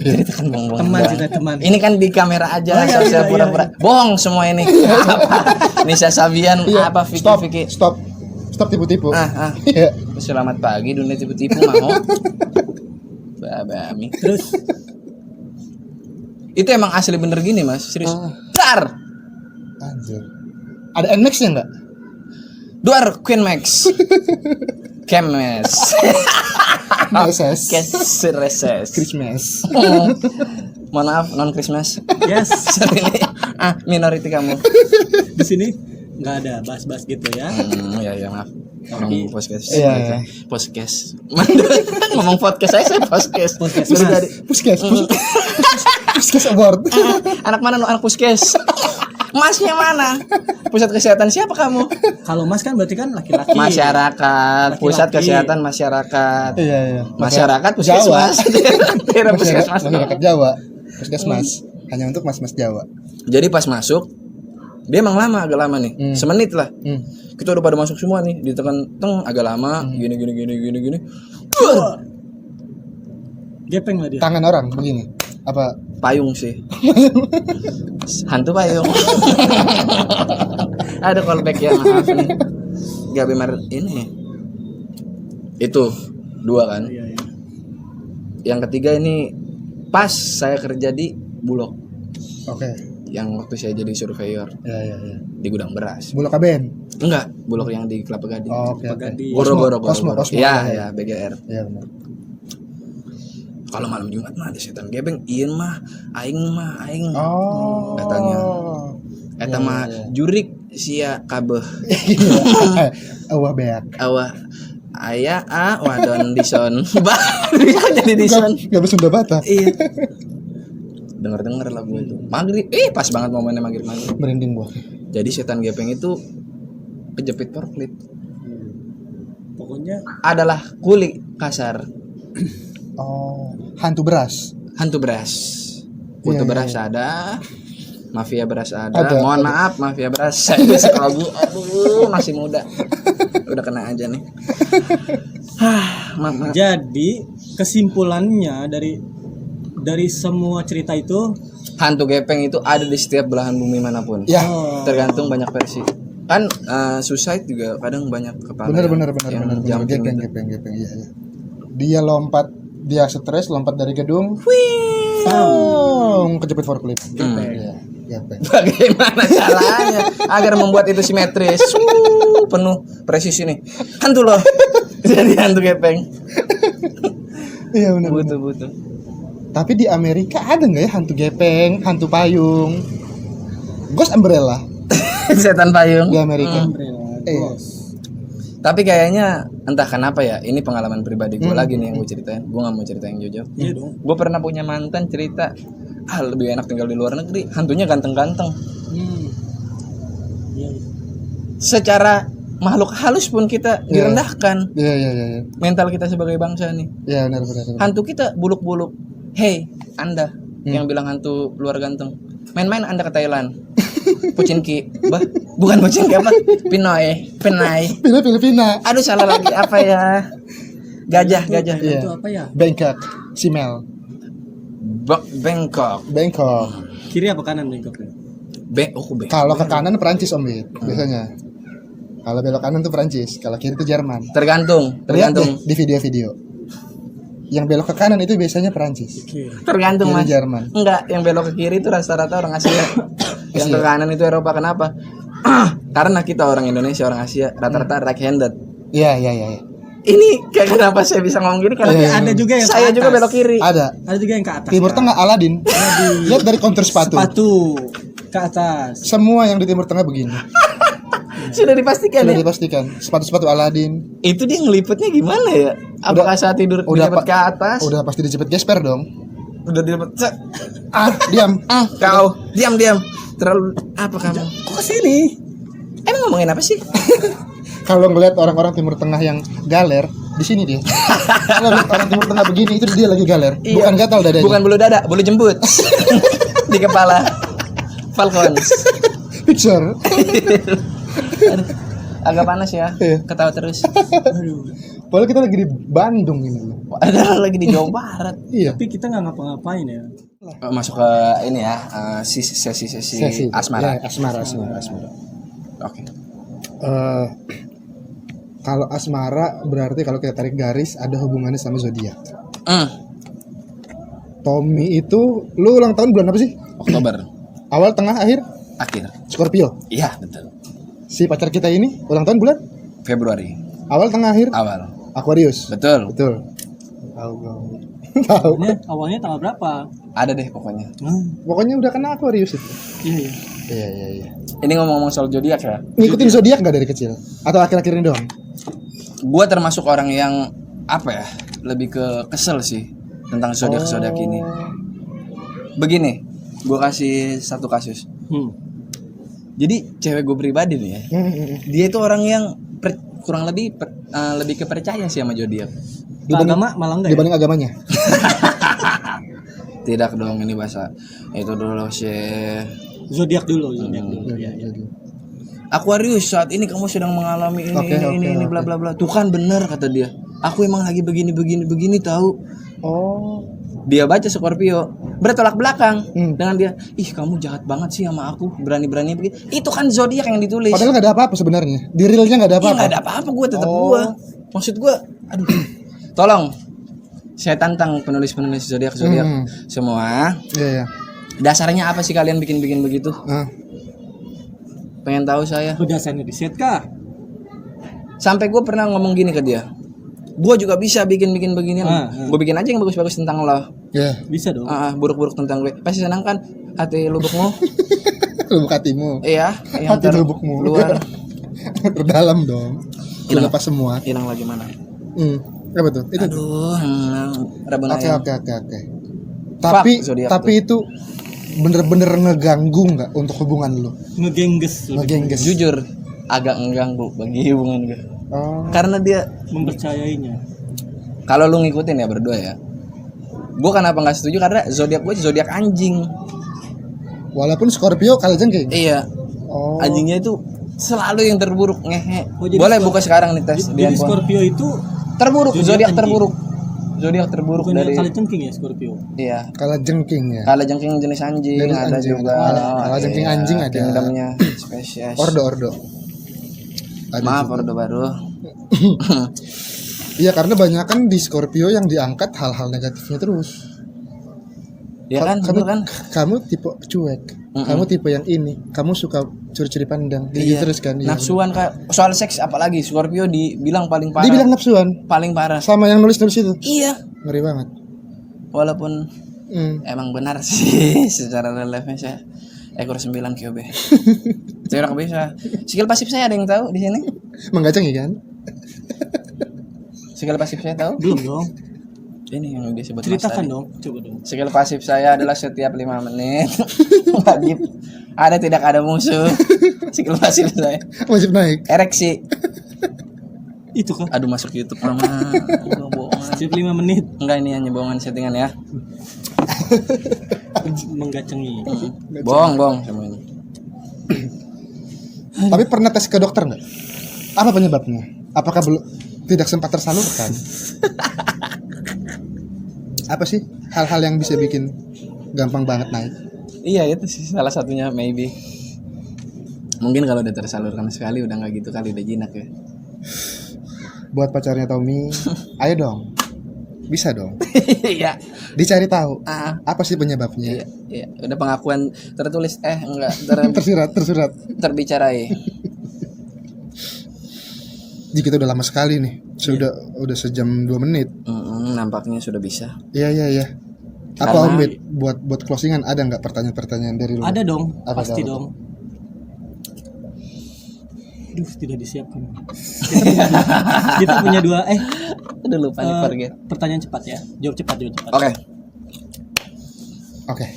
Ceritakan bohong-bohong. Teman doang. cerita teman. Ini kan di kamera aja, Oh, iya, saya iya, pura-pura. Bohong semua ini. Apa? Nisa Sabian Iya, apa Vicky? Stop tipu-tipu. Iya. Selamat pagi dunia tipu-tipu mau. Babami. Terus Itu emang asli bener gini Mas, serius. Dar. Anjir. Ada Nmax-nya enggak? Duar Queen Max. Kemes. Meses. Reses. Christmas. Mohon maaf non Christmas. yes, Sorry nih. Minority kamu. di sini nggak ada bahas-bahas gitu ya. Ya maaf. Ngomong podcast. Iya. Podcast. Ngomong podcast saya podcast. Podcast, Bisa Mas. jadi. Puskes award. Anak mana lu anak puskes? Masnya mana? Pusat kesehatan siapa kamu? Kalau Mas kan berarti kan laki-laki. Masyarakat. Pusat Laki-laki. kesehatan masyarakat. Iya. Masyarakat Jawa. puskesmas. Kira puskesmas. Masyarakat Jawa. Puskesmas. Hanya untuk mas-mas Jawa. Jadi pas masuk dia emang lama, agak lama nih. Semenit lah. Kita udah pada masuk semua nih, ditekan agak lama, gini. Gepeng lah dia. Tangan orang begini. Apa? Payung sih. Hantu payung. Ada callback ya, maaf nih. Gabi Mar ini. Itu 2 kan. Iya. Yang ketiga ini pas saya kerja di Bulog. Oke. Yang waktu saya jadi surveyor Iya. di gudang beras. Bulog KBN. Enggak, Bulog yang di Kelapa Gading. Oh, oke. Pagadi. Goro-goro. Cosmo. Iya, BGR. Iya benar. Kalau malam Jumat mah ada setan gebeng, ieu mah aing. Oh. Katanya. Eta mah jurik sia kabeh. Awah beak. Awah aya wadon dison. Bah, bisa jadi dison. Gak bersunda bata. Iya. Dengar lagu itu. Maghrib. Pas banget momennya maghrib. Merinding gua. Jadi setan gepeng itu kejepit forklift. Pokoknya Adalah kuli kasar. Oh, hantu beras. Hantu beras. Kutu Iya, beras iya. ada. Mafia beras ada. Ada, Mohon ada. maaf mafia beras. Saya psikologi. Aduh, masih muda. Udah kena aja nih. Mama. jadi kesimpulannya dari semua cerita itu Hantu gepeng itu ada di setiap belahan bumi manapun. Ya. Tergantung banyak versi. Kan suicide juga kadang banyak kepala. Bener. yang jumping gitu. Gepeng. Iya. Dia lompat, dia stres lompat dari gedung. Kejepit forklift. Iya. Gepeng. Bagaimana caranya agar membuat itu simetris? Penuh presisi nih. Hantu loh. Jadi hantu gepeng. Iya benar. Butuh. Tapi di Amerika ada nggak ya hantu gepeng, hantu payung, Ghost Umbrella Setan payung. di Amerika? Tapi kayaknya entah kenapa ya, ini pengalaman pribadi gue lagi nih yang gue ceritain. Gue gak mau ceritain jauh-jauh. iya dong. Gue pernah punya mantan cerita, lebih enak tinggal di luar negeri. Hantunya ganteng-ganteng. Iya. Secara makhluk halus pun kita direndahkan. Iya. Mental kita sebagai bangsa nih. Iya benar. Hantu kita buluk-buluk. Hei, Anda yang bilang hantu luar ganteng. Main-main Anda ke Thailand. Pucinki. Bukan Pucinki apa? Pinai. Filipina, Aduh salah lagi apa ya? Gajah. Iya. Itu apa ya? Bangkok, Simel, Bangkok. Kiri apa kanan bengkoknya? Bangkok. Kalau ke kanan Perancis Om Bit, biasanya. Kalau belok kanan tuh Prancis, kalau kiri tuh Jerman. Tergantung. Lihat deh di video-video. Yang belok ke kanan itu biasanya Prancis. Tergantung Kiri Mas. Jerman. Enggak, yang belok ke kiri itu rata-rata orang Asia. Yang ke kanan itu Eropa. Kenapa? Karena kita orang Indonesia, orang Asia, rata-rata right handed. Iya. Ini kayak kenapa saya bisa ngomong gini karena Iya. Ada juga yang saya ke juga atas. belok kiri. Ada. Ada juga yang ke atas. Timur Kak. Tengah Aladin. Lihat dari kontur sepatu. Sepatu ke atas. Semua yang di Timur Tengah begini. Sudah dipastikan Sudah ya. dipastikan. Sepatu-sepatu Aladin. Itu dia ngelipetnya gimana ya? Apakah saat tidur dilipet ke atas? Udah pasti dijepit gesper dong. Udah dilipet. Diam. Kau diam. Terlalu apa kamu? Kok kesini? Emang ngomongin apa sih? Kalau ngeliat orang-orang Timur Tengah yang galer, di sini dia. Kalau ngeliat orang Timur Tengah begini, itu dia lagi galer. Bukan gatal dadanya. Bukan bulu dada, bulu jembut di kepala. Falcons. Picture. Aduh, agak panas ya. Iya. Ketawa terus. Padahal kita lagi di Bandung ini loh. Ada lagi di Jawa Barat. Iya. Tapi kita nggak ngapa-ngapain ya. Masuk ke ini ya, sesi asmara. Ya, asmara. Oke. Kalau asmara berarti kalau kita tarik garis ada hubungannya sama zodiak. Tommy itu lu ulang tahun bulan apa sih? Oktober Awal, tengah, akhir? akhir. Scorpio. Iya, betul. Si pacar kita ini ulang tahun bulan? Februari Awal, tengah, akhir? awal. Aquarius. Betul. Betul. Tahu. Awalnya tanggal berapa? Ada deh pokoknya. Pokoknya udah kena Aquarius itu. Iya. Iya. Ini ngomong-ngomong soal zodiak ya. Ngikutin zodiak nggak dari kecil? Atau akhir-akhir ini doang? Gua termasuk orang yang apa ya? Lebih ke kesel sih tentang zodiak ini. Begini, gua kasih satu kasus. Jadi cewek gue pribadi nih ya, dia itu orang yang kurang lebih lebih kepercaya sih sama zodiak. Agama malah enggak ya? Dibanding agamanya. Tidak dong, ini bahasa itu dulu sih. Zodiak dulu. Iya. Aquarius, saat ini kamu sedang mengalami ini bla bla bla. Tuh kan bener kata dia. Aku emang lagi begini tahu. Oh. Dia baca Scorpio, bertolak belakang dengan dia. Ih, kamu jahat banget sih sama aku, berani-berani begitu. Itu kan zodiak yang ditulis. Padahal nggak ada apa-apa sebenarnya. Di realnya nggak ada Iya, apa-apa. nggak ada apa-apa, gue tetap gue. Maksud gue, aduh, tolong, saya tantang penulis zodiak semua. Iya. Dasarnya apa sih kalian bikin begitu? Pengen tahu saya. Berdasarnya di set kah? Sampai gue pernah ngomong gini ke dia. Gue juga bisa bikin beginian. Gue bikin aja yang bagus-bagus tentang lo. Iya. Bisa dong. Buruk-buruk tentang gue. Pasti senang kan hati lubukmu? Lubuk hatimu. Iya. Yang Hati lubukmu. Luar. Terdalam dong. Hilang. Lepas semua. Hilang lagi mana? Apa tuh? Itu. Aduh. Rabun Oke. ayam. Tapi zodiak itu bener-bener ngeganggu nggak untuk hubungan lu? Ngegengges. Jujur, agak mengganggu bagi hubungan gue. Oh. Karena dia Mempercayainya. kalau lu ngikutin ya berdua ya. Gue kenapa nggak setuju karena zodiak gue zodiak anjing. Walaupun Scorpio kalajengking. Iya. Oh. Anjingnya itu selalu yang terburuk ngehe. Oh, jadi Boleh buka sekarang nih tes di Jadi handphone. Scorpio itu Terburuk, zodiak anjing. terburuk. Zodiak terburuk bukannya dari kali cengking ya Scorpio. iya. Kalajengking ya. Kalajengking jenis anjing Jenis ada anjing juga. ada. Kalajengking anjing ada. Kingdomnya spesies. Ordo. Ada Maaf, juga. ordo baru. Iya, karena banyak kan di Scorpio yang diangkat hal-hal negatifnya terus. Ya kan, kamu, betul kan? Kamu tipe cuek. Kamu tipe yang ini. Kamu suka curi-curi pandang. Gitu terus kan. Iya. Nafsuan Kak. Soal seks apalagi Scorpio dibilang paling parah. Dibilang nafsuan. Paling parah. Sama yang nulis itu. Iya. Ngeri banget. Walaupun emang benar sih secara reliefnya saya ekor 9 QB. Saya udah bisa. Skill pasif saya ada yang tahu di sini? Menggacang ya kan? Skill pasif saya tahu? Belum dong. Ini yang disebut Ceritakan Mas tadi. dong. Coba dong. Skill pasif saya adalah setiap 5 menit wajib ada tidak ada musuh. Skill pasif saya Wajib naik. ereksi. Itu kan. Aduh, masuk YouTube mama. Bohongan. Setiap 5 menit Enggak, ini hanya bohongan settingan ya. menggacengi. Bohong semua ini. Tapi pernah tes ke dokter nggak? Apa penyebabnya? Apakah belum tidak sempat tersalurkan? Apa sih hal-hal yang bisa bikin gampang banget naik? Iya, itu sih salah satunya maybe. Mungkin kalau udah tersalurkan sekali udah nggak gitu kali, udah jinak ya. Buat pacarnya Tommy, ayo dong. Bisa dong. Iya. Dicari tahu Ah, apa sih penyebabnya. iya. Udah pengakuan tertulis enggak Tersurat. terbicarai. Jadi kita udah lama sekali nih. Udah sejam 2 menit. Nampaknya sudah bisa. Iya. Apa Karena- Om Bit, buat closingan ada nggak pertanyaan-pertanyaan dari lu? Ada dong, Apa pasti tuh? dong. Duh, tidak disiapkan. Kita punya 2 Udah lupa nih, forget. pertanyaan cepat ya. Jawab cepat. Oke, Oke.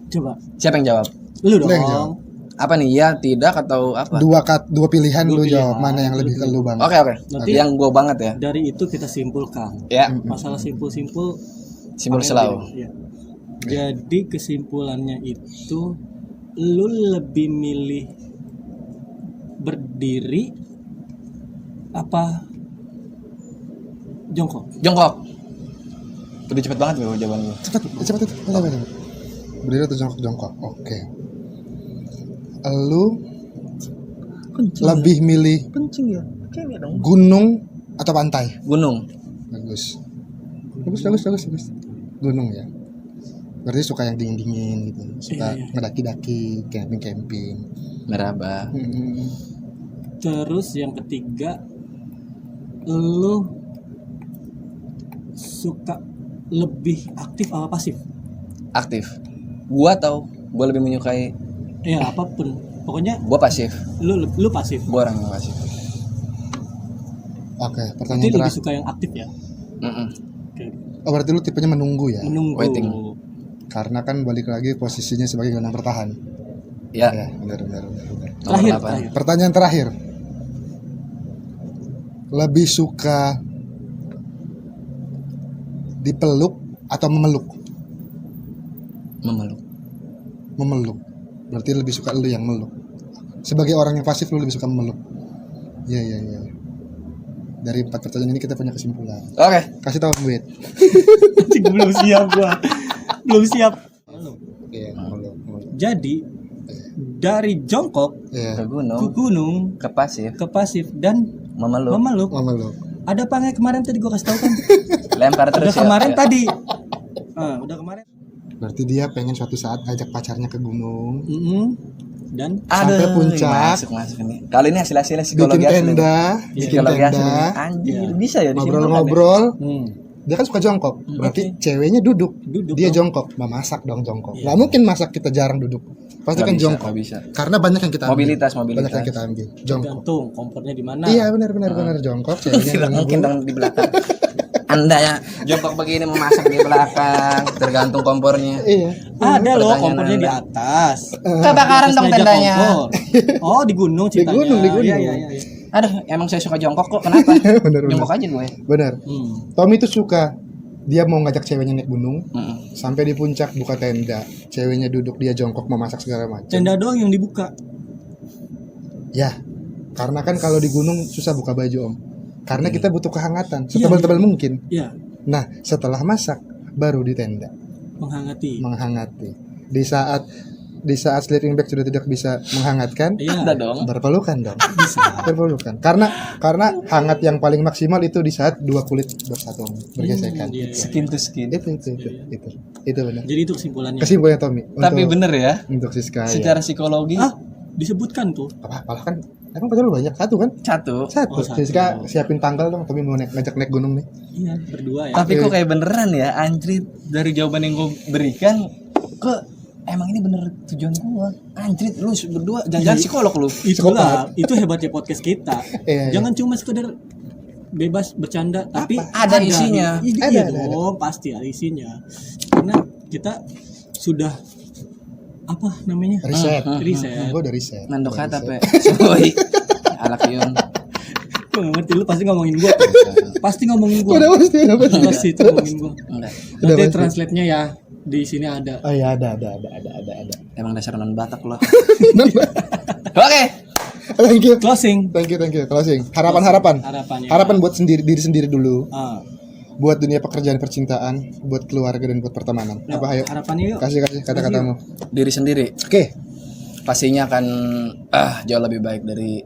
Coba. siapa yang jawab? Lu Lu yang jawab. dong. Apa nih? Ya, tidak atau apa? Dua pilihan Dua lu pilihan. jawab mana yang lebih ke lu bang. Oke. Nanti- Yang gue banget ya. Dari itu kita simpulkan. Ya, Masalah simpul-simpul simbol pakai selalu. gini, ya. Jadi kesimpulannya itu lu lebih milih berdiri apa jongkok? Jongkok. Udah cepet banget gue jawaban gue. Cepat. Berdiri atau jongkok. Oke. Lu lebih milih Kencing ya. Kayaknya dong. gunung atau pantai? Gunung. Bagus. Gunung ya. Berarti suka yang dingin-dingin gitu. Suka Iya. ngedaki-daki, camping-camping. Meraba. Terus yang ketiga, lu suka lebih aktif apa pasif? Aktif. Gua tahu. Gue lebih menyukai. Ya apapun, pokoknya Gua pasif. lu pasif. Gua orang yang pasif. Oke, Jadi pertanyaan lebih terakhir. suka yang aktif ya. Mm-mm. Oke. Oh, berarti lu tipenya menunggu ya? Menunggu. Waiting. Karena kan balik lagi posisinya sebagai gelandang bertahan. Ya. Ya, benar. Nomor Terakhir, 8. terakhir. Pertanyaan terakhir. Lebih suka dipeluk atau memeluk? Memeluk. Memeluk. Berarti lebih suka lu yang meluk. Sebagai orang yang pasif lu lebih suka memeluk. Iya. Dari 4 pertanyaan ini kita punya kesimpulan. Oke. Kasih tahu Buit. Anjing, belum siap gua. Belum siap. Iya, memeluk. Jadi dari jongkok Iya, Ke ke gunung. gunung Ke pasif. ke pasif dan Memeluk. memeluk. memeluk. Ada apa nggak kemarin tadi gua kasih tahu kan? Lempar Udah terus ya. kemarin Ya. tadi. Udah kemarin. Berarti dia pengen suatu saat ngajak pacarnya ke gunung, Dan Aduh, sampai puncak. Masuk ini. Kali ini hasil-hasilnya bikin psikologi asli. tenda, bikin Psikologi asli. tenda, Anjir, bisa ya disimpulkan ya? ngobrol-ngobrol. hmm, Dia kan suka jongkok, berarti ceweknya duduk, Duduk dia dong. jongkok. Nah, masak dong jongkok. Iya. Nggak mungkin masak kita jarang duduk, pasti Nggak kan bisa, jongkok. nggak bisa. Karena banyak yang kita ambil. Mobilitas. Banyak yang kita ambil, jongkok. gantung kompornya di mana. Iya benar jongkok. Ceweknya Tidak nunggu. mungkin dong di belakang. Anda ya jongkok begini memasak di belakang, tergantung kompornya. Iya. Ada loh Pertanyaan kompornya di Anda. atas. Kebakaran Atas dong meja tendanya. kompor. Oh, di gunung Di ceritanya. gunung. Iya. Aduh, emang saya suka jongkok kok. Kenapa? Bener. Jongkok aja gue. Benar. Tommy tuh suka. Dia mau ngajak ceweknya naik gunung, Mm-mm. sampai di puncak buka tenda, ceweknya duduk, dia jongkok memasak segala macam. Tenda doang yang dibuka. Ya, karena kan kalau di gunung susah buka baju Om. Karena kita butuh kehangatan, Iya, setebal-tebal mungkin. Ya, Nah, setelah masak baru di tenda menghangati. menghangati. Di saat sleeping bag sudah tidak bisa menghangatkan, Iya. Ada dong. berpelukan dong. Bisa. Berpelukan. Karena hangat yang paling maksimal itu di saat dua kulit bersatu, bergesekan. Iya. Skin to skin. Itu benar. Jadi itu kesimpulannya. Kesimpulannya Tommy. Tapi bener ya, untuk Siska. secara psikologi Disebutkan tuh. Apa kan? Emang pacar lu banyak satu kan? satu. Satu. Oh, satu. Siska siapin tanggal dong. Tommy mau ngajak naik gunung nih. Iya, berdua ya. Tapi kok kayak beneran ya, anjrit, dari jawaban yang gue berikan, kok emang ini bener tujuan gue. Anjrit, lu berdua jangan psikolog lu. Itulah, itu hebatnya podcast kita. Iya. Jangan cuma sekedar bebas bercanda, tapi Ada isinya. Iya Ada. dong, pasti ada isinya. Karena kita sudah apa namanya? Riset. Riset. Gue udah riset. Nandok Gua kata riset. pe. Soi. Alak yun. Gue gak ngerti, lu pasti ngomongin gua. Pasti ngomongin gua. Udah pasti. Pasti itu ngomongin gua. Enggak. Udah Nanti pasti. translate-nya ya di sini ada. Oh iya ada. Emang dasar non Batak lo. Oke. Thank you. Closing. Thank you. Closing. Harapan. Harapannya. Harapan buat diri sendiri dulu. Ah, Buat dunia pekerjaan percintaan, buat keluarga dan buat pertemanan. yuk, Apa ayo? harapannya yuk. Kasih kata-katamu. Diri sendiri. Oke. pastinya akan jauh lebih baik dari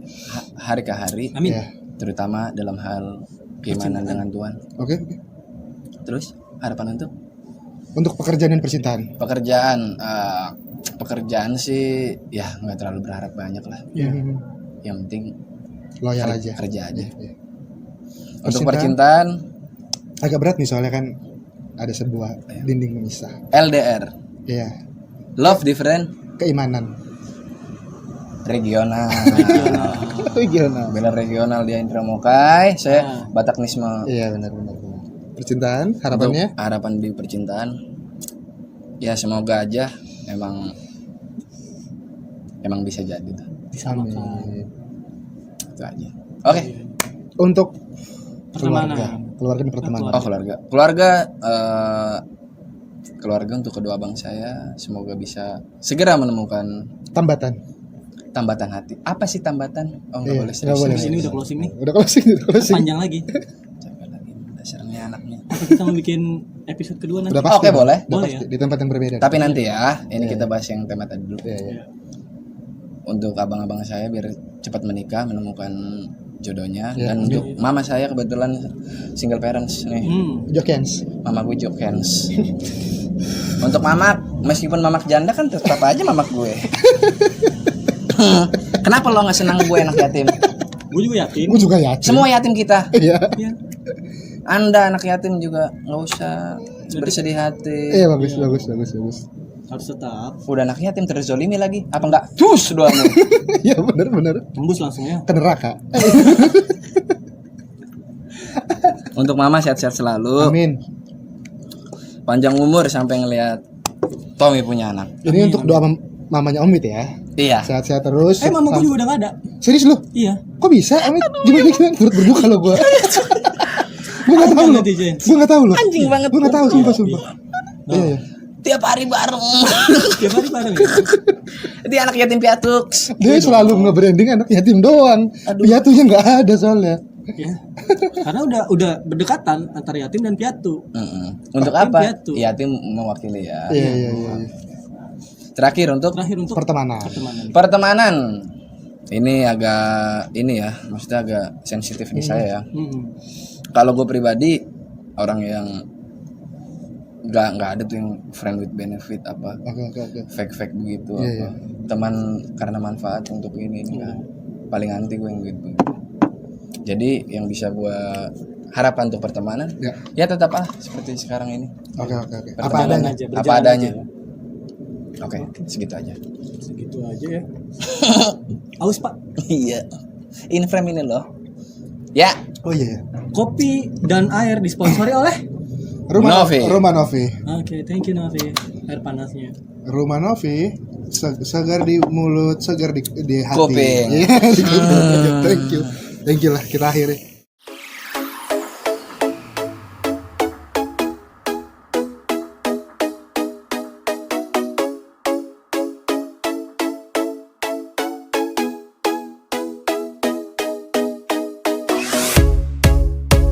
hari ke hari. Amin. Ya. Terutama dalam hal keimanan dengan Tuhan. Oke. Terus harapan Untuk pekerjaan dan percintaan. pekerjaan sih ya nggak terlalu berharap banyak lah. Hmm. Yang penting Loyal aja. kerja aja. Ya. Untuk percintaan Agak berat nih soalnya kan ada sebuah dinding pemisah. LDR, Iya. love different, Keimanan. regional. Regional. Benar regional, dia Intramokai, saya Bataknisme. Iya benar. Percintaan harapannya? Untuk harapan di percintaan ya semoga aja emang bisa jadi tuh. Amin. Itu aja. Oke. Untuk Pertemanan. keluarga dan pertemanan. Oh, keluarga untuk kedua abang saya semoga bisa segera menemukan tambatan hati. Apa sih tambatan? Oh, nggak Iya, boleh nggak boleh. Di sini udah closing nih. Udah closing. Panjang lagi. Capek lagi dasarnya anaknya. Apa kita mau bikin episode kedua nanti? Udah pasti. Oke, boleh. Udah Boleh pasti. ya? Di tempat yang berbeda. Tapi nanti ya, ini kita bahas yang tema tadi dulu. Iya. Untuk abang-abang saya biar cepat menikah, menemukan jodohnya. Iya. Dan untuk mama saya kebetulan single parents nih. Jokens. Mama gue Jokens. Untuk mamak, meskipun mamak janda kan tetap aja mamak gue. Kenapa lo nggak senang gue anak yatim? Gue juga yakin. Gue juga yakin. Semua yatim kita. Iya. Iya. Anda anak yatim juga nggak usah bersedih hati. Iya bagus. Harus tetap Udah anak yatim terzolimi lagi. Apa enggak? Cus doamu. Iya benar. tembus langsung ya. Ke neraka. Untuk mama sehat-sehat selalu. Amin. Panjang umur sampai ngelihat Tommy punya anak. Ini untuk doa mamanya Omid ya. Iya. Sehat-sehat terus. Mama gue juga udah gak ada. Serius lu? Iya. Kok bisa? Omid gimana turut berduka lo gua. Gue nggak tahu lo. Netizen. Gue nggak tahu lo. Anjing banget. Gue nggak tahu sumpah. Iya. Tiap hari bareng. Tiap hari bareng ya. Dia anak yatim piatu. Dia selalu nge-branding anak yatim doang. Piatunya nggak ada soalnya. Ya. Karena udah berdekatan antara yatim dan piatu. Untuk Yatim apa? piatu. Yatim mewakili ya. Iya. Terakhir untuk Pertemanan. pertemanan. Ini agak ya, maksudnya agak sensitif di saya ya. Kalau gue pribadi orang yang nggak ada tuh yang friend with benefit apa Oke. fake begitu Iya, apa teman karena manfaat untuk ini kan paling anti gue yang gitu. Jadi yang bisa gue harapan untuk pertemanan ya tetap seperti sekarang ini. Oke. Berjalan aja. Apa adanya. Oke, segitu aja. Segitu aja ya. Aus pak. Iya. In frame ini loh. Ya. Oh iya. Kopi dan air disponsori oleh Rumah Novi. Oke, thank you Novi. Air panasnya. Rumah Novi segar di mulut, segar di hati. Kuping. Iya, thank you lah kita akhiri.